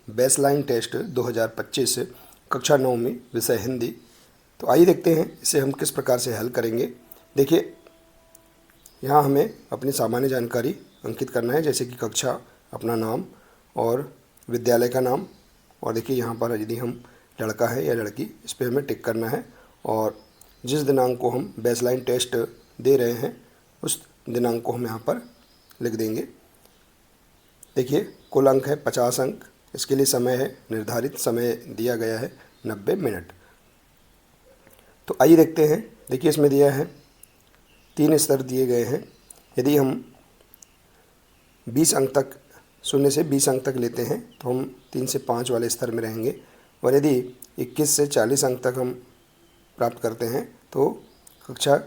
Baseline test 2025 कक्षा 9 में विषय हिंदी। तो आइए देखते हैं इसे हम किस प्रकार से हल करेंगे। देखिए, यहाँ हमें अपनी सामान्य जानकारी अंकित करना है, जैसे कि कक्षा, अपना नाम और विद्यालय का नाम। और देखिए यहाँ पर यदि हम लड़का है या लड़की, इस पर हमें टिक करना है और जिस दिनांक को हम बेसलाइन टेस्ट दे रहे हैं उस दिनांक को हम यहाँ पर लिख देंगे। देखिए, कुल अंक है 50 अंक। इसके लिए समय है, निर्धारित समय दिया गया है 90 मिनट। तो आइए देखते हैं। देखिए, इसमें दिया है 3 स्तर दिए गए हैं। यदि हम 20 अंक तक, 0 से 20 अंक तक लेते हैं तो हम 3 से 5 वाले स्तर में रहेंगे, और यदि 21 से 40 अंक तक हम प्राप्त करते हैं तो कक्षा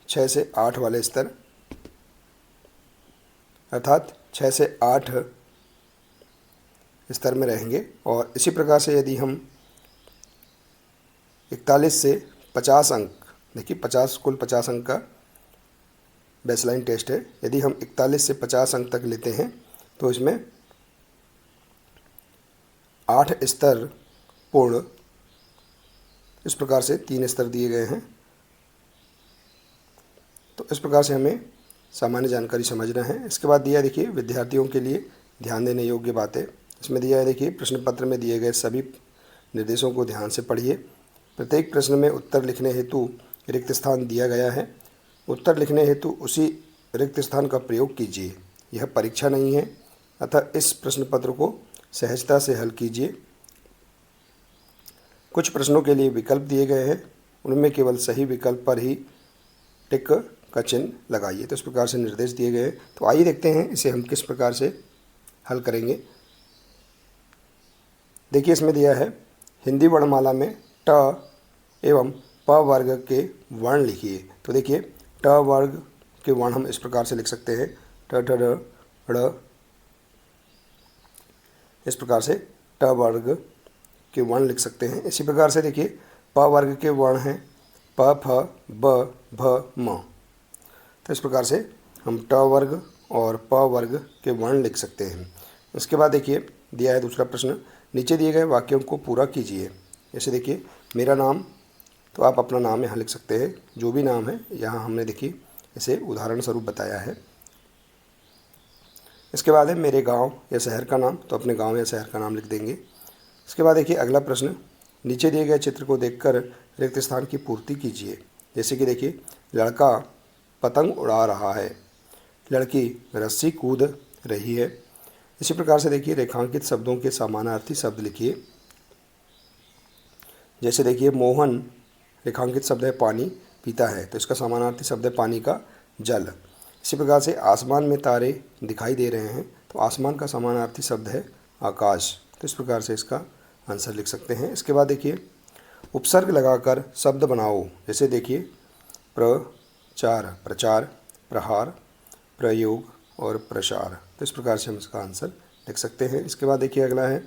6 से 8 वाले स्तर, अर्थात 6 से 8 स्तर में रहेंगे। और इसी प्रकार से यदि हम 41 से 50 अंक, देखिए 50, कुल 50 अंक का बेसलाइन टेस्ट है, यदि हम 41 से 50 अंक तक लेते हैं तो इसमें 8 स्तर पूर्ण, इस प्रकार से 3 स्तर दिए गए हैं। तो इस प्रकार से हमें सामान्य जानकारी समझना है। इसके बाद दिया है, देखिए, विद्यार्थियों के लिए ध्यान देने योग्य बातें। इसमें दिया है, देखिए, प्रश्न पत्र में दिए गए सभी निर्देशों को ध्यान से पढ़िए। प्रत्येक प्रश्न में उत्तर लिखने हेतु रिक्त स्थान दिया गया है। उत्तर लिखने हेतु उसी रिक्त स्थान का प्रयोग कीजिए। यह परीक्षा नहीं है, अतः इस प्रश्न पत्र को सहजता से हल कीजिए। कुछ प्रश्नों के लिए विकल्प दिए गए हैं, उनमें केवल सही विकल्प पर ही टिक का चिन्ह लगाइए। तो इस प्रकार से निर्देश दिए गए हैं। तो आइए देखते हैं इसे हम किस प्रकार से हल करेंगे। देखिए, इसमें दिया है, हिंदी वर्णमाला में ट एवं प वर्ग के वर्ण लिखिए। तो देखिए, ट वर्ग के वर्ण हम इस प्रकार से लिख सकते हैं, ट ठ ड ड़, इस प्रकार से ट वर्ग के वर्ण लिख सकते हैं। इसी प्रकार से देखिए, प वर्ग के वर्ण हैं प फ ब भ म। तो इस प्रकार से हम ट वर्ग और प वर्ग के वर्ण लिख सकते हैं। इसके बाद देखिए, दिया है दूसरा प्रश्न, नीचे दिए गए वाक्यों को पूरा कीजिए। जैसे देखिए, मेरा नाम, तो आप अपना नाम यहाँ लिख सकते हैं, जो भी नाम है। यहाँ हमने देखिए इसे उदाहरण स्वरूप बताया है। इसके बाद है मेरे गांव या शहर का नाम, तो अपने गांव या शहर का नाम लिख देंगे। इसके बाद देखिए अगला प्रश्न, नीचे दिए गए चित्र को देखकर रिक्त स्थान की पूर्ति कीजिए। जैसे कि देखिए, लड़का पतंग उड़ा रहा है, लड़की रस्सी कूद रही है। इसी प्रकार से देखिए, रेखांकित शब्दों के समानार्थी शब्द लिखिए। जैसे देखिए, मोहन रेखांकित शब्द है पानी पीता है, तो इसका समानार्थी शब्द है पानी का जल। इसी प्रकार से आसमान में तारे दिखाई दे रहे हैं, तो आसमान का समानार्थी शब्द है आकाश। तो इस प्रकार से इसका आंसर लिख सकते हैं। इसके बाद देखिए, उपसर्ग लगाकर शब्द बनाओ। जैसे देखिए, प्रचार, प्रचार, प्रहार, प्रयोग और प्रसार। तो इस प्रकार से हम इसका आंसर लिख सकते हैं। इसके बाद देखिए अगला है,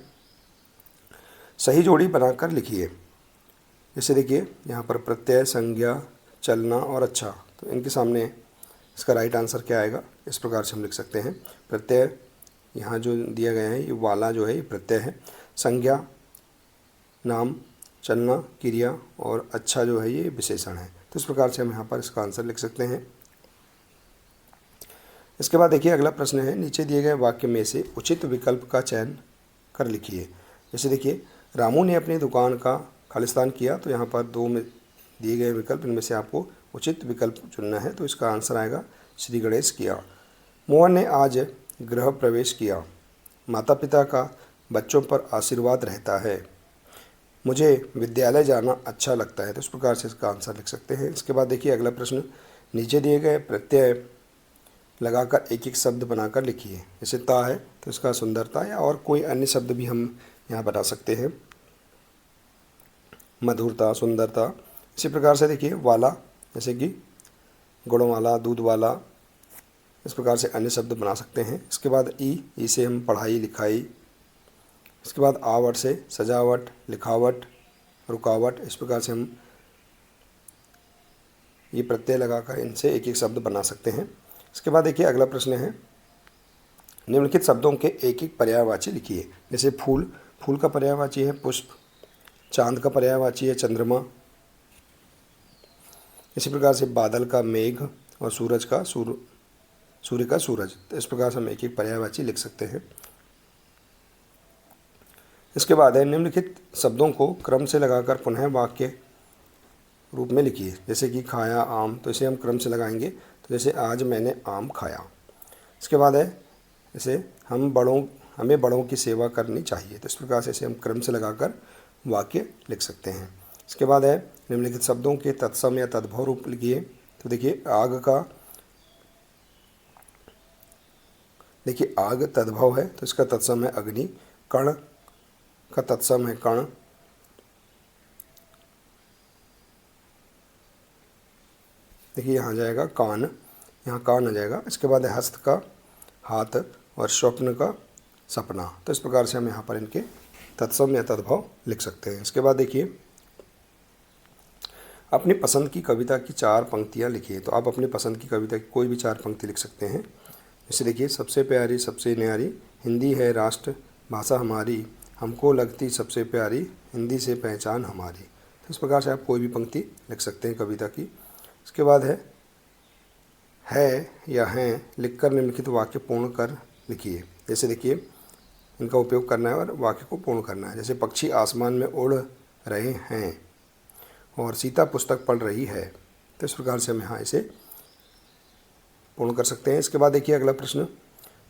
सही जोड़ी बनाकर लिखिए। जैसे देखिए, यहाँ पर प्रत्यय, संज्ञा, चलना और अच्छा, तो इनके सामने इसका राइट आंसर क्या आएगा, इस प्रकार से हम लिख सकते हैं। प्रत्यय यहाँ जो दिया गया है, ये वाला जो है ये प्रत्यय है। संज्ञा नाम, चलना क्रिया और अच्छा जो है ये विशेषण है। तो इस प्रकार से हम यहाँ पर इसका आंसर लिख सकते हैं। इसके बाद देखिए अगला प्रश्न है, नीचे दिए गए वाक्य में से उचित विकल्प का चयन कर लिखिए। जैसे देखिए, रामू ने अपनी दुकान का खालिस्तान किया, तो यहाँ पर 2 में दिए गए विकल्प, इनमें से आपको उचित विकल्प चुनना है। तो इसका आंसर आएगा श्री गणेश किया। मोहन ने आज गृह प्रवेश किया, माता पिता का बच्चों पर आशीर्वाद रहता है, मुझे विद्यालय जाना अच्छा लगता है। तो इस प्रकार से इसका आंसर लिख सकते हैं। इसके बाद देखिए अगला प्रश्न, नीचे दिए गए प्रत्यय लगाकर एक एक शब्द बनाकर लिखिए। जैसे ता है तो इसका सुंदरता, या और कोई अन्य शब्द भी हम यहाँ बता सकते हैं, मधुरता, सुंदरता। इसी प्रकार से देखिए वाला, जैसे कि गुण वाला, दूध वाला, इस प्रकार से अन्य शब्द बना सकते हैं। इसके बाद ई से हम पढ़ाई लिखाई। इसके बाद आवट से सजावट, लिखावट, रुकावट। इस प्रकार से हम ये प्रत्यय लगाकर इनसे एक एक शब्द बना सकते हैं। इसके बाद देखिए अगला प्रश्न है, निम्नलिखित शब्दों के एक एक पर्यायवाची लिखिए। जैसे फूल, फूल का पर्यायवाची है पुष्प, चांद का पर्यायवाची है चंद्रमा, इसी प्रकार से बादल का मेघ और सूरज का सूर्य का सूरज। तो इस प्रकार से हम एक एक पर्यायवाची लिख सकते हैं। इसके बाद है निम्नलिखित शब्दों को क्रम से लगाकर पुनः वाक्य रूप में लिखिए। जैसे कि खाया आम, तो इसे हम क्रम से लगाएंगे। तो जैसे आज मैंने आम खाया। इसके बाद है जैसे हमें बड़ों की सेवा करनी चाहिए। तो इस प्रकार से इसे हम क्रम से लगाकर वाक्य लिख सकते हैं। इसके बाद है निम्नलिखित शब्दों के तत्सम या तद्भव रूप लिखिए। तो देखिए आग तद्भव है, तो इसका तत्सम है अग्नि। कण का तत्सम है कण। देखिए यहाँ जाएगा कान, यहाँ कान आ जाएगा। इसके बाद है हस्त का हाथ और स्वप्न का सपना। तो इस प्रकार से हम यहाँ पर इनके तत्सम या तद्भव लिख सकते हैं। इसके बाद देखिए अपनी पसंद की कविता की 4 पंक्तियाँ लिखिए। तो आप अपनी पसंद की कविता की कोई भी 4 पंक्ति लिख सकते हैं। जैसे देखिए सबसे प्यारी सबसे न्यारी हिंदी है राष्ट्र भाषा हमारी, हमको लगती सबसे प्यारी हिंदी से पहचान हमारी। तो इस प्रकार से आप कोई भी पंक्ति लिख सकते हैं कविता की। इसके बाद है या हैं लिखकर निम्नलिखित वाक्य पूर्ण कर लिखिए। जैसे देखिए इनका उपयोग करना है और वाक्य को पूर्ण करना है। जैसे पक्षी आसमान में उड़ रहे हैं और सीता पुस्तक पढ़ रही है। तो इस प्रकार से हम यहाँ इसे पूर्ण कर सकते हैं। इसके बाद देखिए अगला प्रश्न,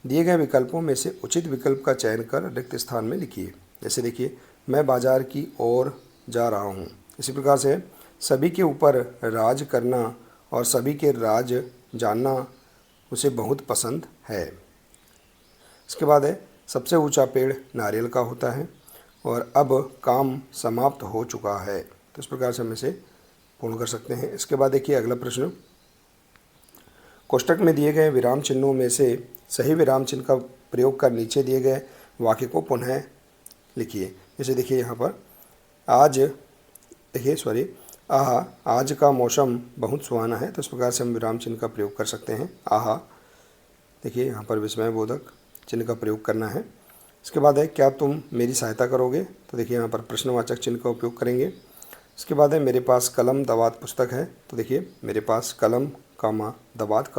दिए गए विकल्पों में से उचित विकल्प का चयन कर रिक्त स्थान में लिखिए। जैसे देखिए मैं बाजार की ओर जा रहा हूँ। इसी प्रकार से सभी के ऊपर राज करना और सभी के राज जानना उसे बहुत पसंद है। इसके बाद है सबसे ऊंचा पेड़ नारियल का होता है और अब काम समाप्त हो चुका है। तो इस प्रकार से हम इसे पूर्ण कर सकते हैं। इसके बाद देखिए अगला प्रश्न, कोष्टक में दिए गए विराम चिन्हों में से सही विराम चिन्ह का प्रयोग कर नीचे दिए गए वाक्य को पुनः लिखिए। जैसे देखिए यहाँ पर आज का मौसम बहुत सुहाना है। तो इस प्रकार से हम विराम चिन्ह का प्रयोग कर सकते हैं। देखिए यहाँ पर विस्मयबोधक चिन्ह का प्रयोग करना है। इसके बाद है क्या तुम मेरी सहायता करोगे। तो देखिए यहाँ पर प्रश्नवाचक चिन्ह का उपयोग करेंगे। इसके बाद है मेरे पास कलम दवात पुस्तक है। तो देखिए मेरे पास कलम दवात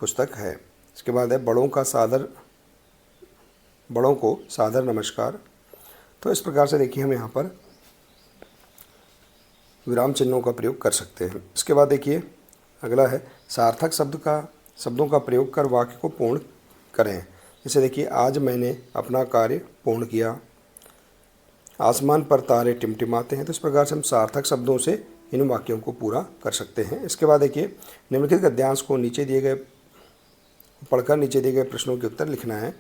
पुस्तक है। इसके बाद है बड़ों को सादर नमस्कार। तो इस प्रकार से देखिए हम यहाँ पर विराम चिन्हों का प्रयोग कर सकते हैं। इसके बाद देखिए अगला है सार्थक शब्दों का प्रयोग कर वाक्य को पूर्ण करें। जैसे देखिए आज मैंने अपना कार्य पूर्ण किया, आसमान पर तारे टिमटिमाते हैं। तो इस प्रकार से हम सार्थक शब्दों से इन वाक्यों को पूरा कर सकते हैं। इसके बाद देखिए निम्नलिखित गद्यांश को पढ़कर नीचे दिए गए प्रश्नों के उत्तर लिखना है।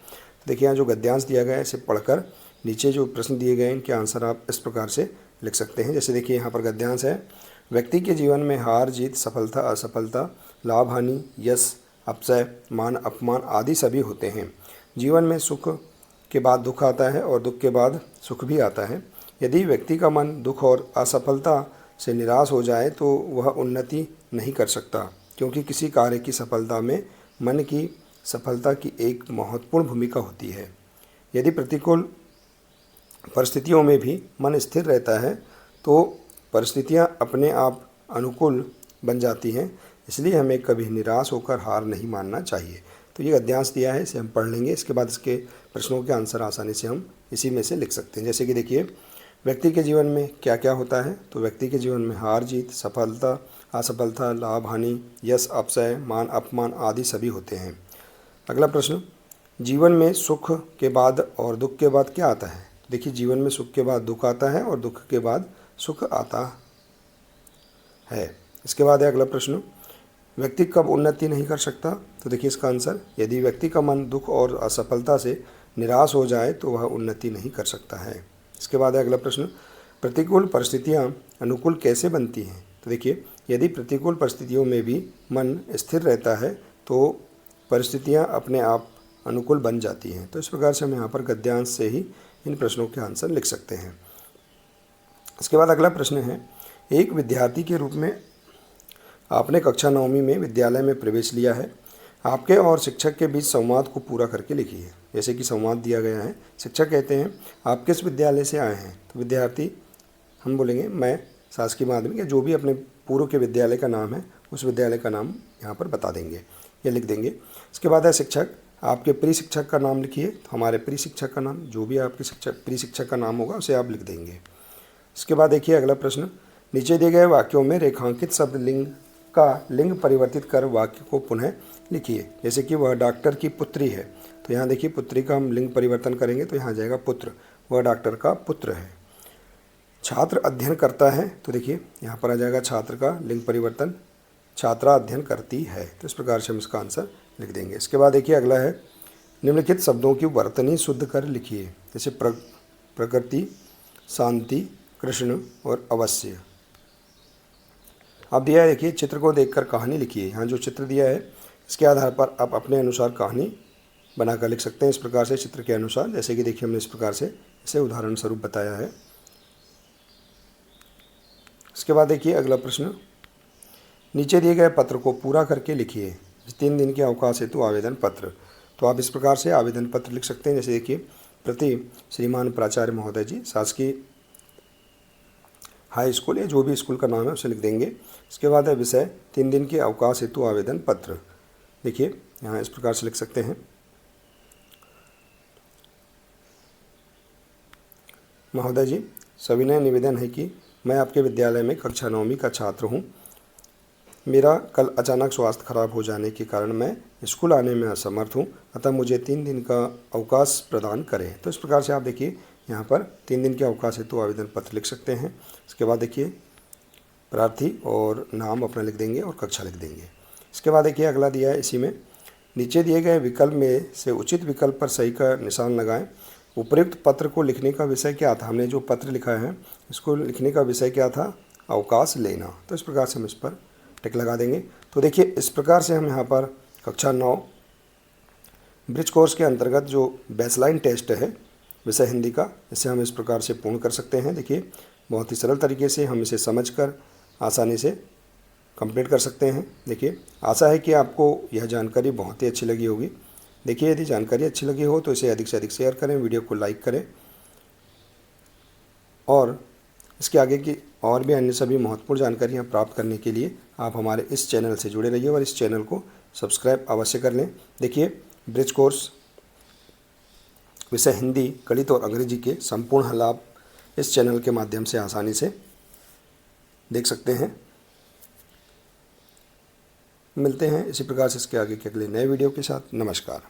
देखिए यहाँ जो गद्यांश दिया गया है इसे पढ़कर नीचे जो प्रश्न दिए गए हैं इनके आंसर आप इस प्रकार से लिख सकते हैं। जैसे देखिए यहाँ पर गद्यांश है, व्यक्ति के जीवन में हार जीत सफलता असफलता लाभ हानि यश अपजय मान अपमान आदि सभी होते हैं। जीवन में सुख के बाद दुख आता है और दुख के बाद सुख भी आता है। यदि व्यक्ति का मन दुख और असफलता से निराश हो जाए तो वह उन्नति नहीं कर सकता, क्योंकि किसी कार्य की सफलता में मन की सफलता की एक महत्वपूर्ण भूमिका होती है। यदि प्रतिकूल परिस्थितियों में भी मन स्थिर रहता है तो परिस्थितियां अपने आप अनुकूल बन जाती हैं। इसलिए हमें कभी निराश होकर हार नहीं मानना चाहिए। तो ये गद्यांश दिया है, इसे हम पढ़ लेंगे। इसके बाद इसके प्रश्नों के आंसर आसानी से हम इसी में से लिख सकते हैं। जैसे कि देखिए व्यक्ति के जीवन में क्या क्या होता है। तो व्यक्ति के जीवन में हार जीत सफलता असफलता लाभ हानि यश अपजय मान अपमान आदि सभी होते हैं। अगला प्रश्न, जीवन में सुख के बाद और दुख के बाद क्या आता है। देखिए जीवन में सुख के बाद दुख आता है और दुख के बाद सुख आता है। इसके बाद है अगला प्रश्न, व्यक्ति कब उन्नति नहीं कर सकता। तो देखिए इसका आंसर, यदि व्यक्ति का मन दुख और असफलता से निराश हो जाए तो वह उन्नति नहीं कर सकता है। इसके बाद है अगला प्रश्न, प्रतिकूल परिस्थितियां अनुकूल कैसे बनती हैं। तो देखिए यदि प्रतिकूल परिस्थितियों में भी मन स्थिर रहता है तो परिस्थितियां अपने आप अनुकूल बन जाती हैं। तो इस प्रकार से हम यहाँ पर गद्यांश से ही इन प्रश्नों के आंसर लिख सकते हैं। इसके बाद अगला प्रश्न है, एक विद्यार्थी के रूप में आपने कक्षा 9वीं में विद्यालय में प्रवेश लिया है। आपके और शिक्षक के बीच संवाद को पूरा करके लिखिए। जैसे कि संवाद दिया गया है, शिक्षक कहते हैं आप किस विद्यालय से आए हैं, तो विद्यार्थी हम बोलेंगे मैं शासकीय माध्यमिक, या जो भी अपने पूर्व के विद्यालय का नाम है उस विद्यालय का नाम यहाँ पर बता देंगे या लिख देंगे। इसके बाद है शिक्षक, आपके प्रिय शिक्षक का नाम लिखिए, तो हमारे प्रिय शिक्षक का नाम, जो भी आपके प्रिय शिक्षक का नाम होगा उसे आप लिख देंगे। इसके बाद देखिए अगला प्रश्न, नीचे दिए गए वाक्यों में रेखांकित शब्द लिंग का लिंग परिवर्तित कर वाक्य को पुनः लिखिए। जैसे कि वह डॉक्टर की पुत्री है, तो यहाँ देखिए पुत्री का हम लिंग परिवर्तन करेंगे तो यहाँ जाएगा पुत्र, वह डॉक्टर का पुत्र है। छात्र अध्ययन करता है, तो देखिए यहाँ पर आ जाएगा छात्र का लिंग परिवर्तन, छात्रा अध्ययन करती है। तो इस प्रकार से हम इसका आंसर लिख देंगे। इसके बाद देखिए अगला है, निम्नलिखित शब्दों की वर्तनी शुद्ध कर लिखिए। जैसे प्रकृति, शांति, कृष्ण और अवश्य। अब दिया है देखिए, चित्र को देखकर कहानी लिखिए। यहाँ जो चित्र दिया है इसके आधार पर आप अपने अनुसार कहानी बनाकर लिख सकते हैं इस प्रकार से, चित्र के अनुसार। जैसे कि देखिए हमने इस प्रकार से इसे उदाहरण स्वरूप बताया है। इसके बाद देखिए अगला प्रश्न, नीचे दिए गए पत्र को पूरा करके लिखिए। 3 दिन के अवकाश हेतु आवेदन पत्र। तो आप इस प्रकार से आवेदन पत्र लिख सकते हैं। जैसे देखिए, प्रति श्रीमान प्राचार्य महोदय जी, शासकीय हाई स्कूल, या जो भी स्कूल का नाम है उसे लिख देंगे। इसके बाद है विषय, 3 दिन के अवकाश हेतु आवेदन पत्र। देखिए यहाँ इस प्रकार से लिख सकते हैं, महोदय जी सविनय निवेदन है कि मैं आपके विद्यालय में कक्षा 9वीं का छात्र हूँ। मेरा कल अचानक स्वास्थ्य खराब हो जाने के कारण मैं स्कूल आने में असमर्थ हूँ, अतः मुझे 3 दिन का अवकाश प्रदान करें। तो इस प्रकार से आप देखिए यहाँ पर 3 दिन के अवकाश हेतु आवेदन पत्र लिख सकते हैं। इसके बाद देखिए प्रार्थी और नाम अपना लिख देंगे और कक्षा लिख देंगे। इसके बाद देखिए अगला दिया है इसी में, नीचे दिए गए विकल्प में से उचित विकल्प पर सही का निशान लगाएं। उपयुक्त पत्र को लिखने का विषय क्या था, हमने जो पत्र लिखा है इसको लिखने का विषय क्या था, अवकाश लेना। तो इस प्रकार से हम इस पर टिक लगा देंगे। तो देखिए इस प्रकार से हम यहाँ पर कक्षा 9 ब्रिज कोर्स के अंतर्गत जो बेसलाइन टेस्ट है विषय हिंदी का, इसे हम इस प्रकार से पूर्ण कर सकते हैं। देखिए बहुत ही सरल तरीके से हम इसे समझकर आसानी से कंप्लीट कर सकते हैं। देखिए आशा है कि आपको यह जानकारी बहुत ही अच्छी लगी होगी। देखिए यदि जानकारी अच्छी लगी हो तो इसे अधिक से अधिक शेयर करें, वीडियो को लाइक करें, और इसके आगे की और भी अन्य सभी महत्वपूर्ण जानकारियाँ प्राप्त करने के लिए आप हमारे इस चैनल से जुड़े रहिए और इस चैनल को सब्सक्राइब अवश्य कर लें। देखिए ब्रिज कोर्स विषय हिंदी, गणित और अंग्रेजी के संपूर्ण हल आप इस चैनल के माध्यम से आसानी से देख सकते हैं। मिलते हैं इसी प्रकार से इसके आगे के अगले नए वीडियो के साथ। नमस्कार।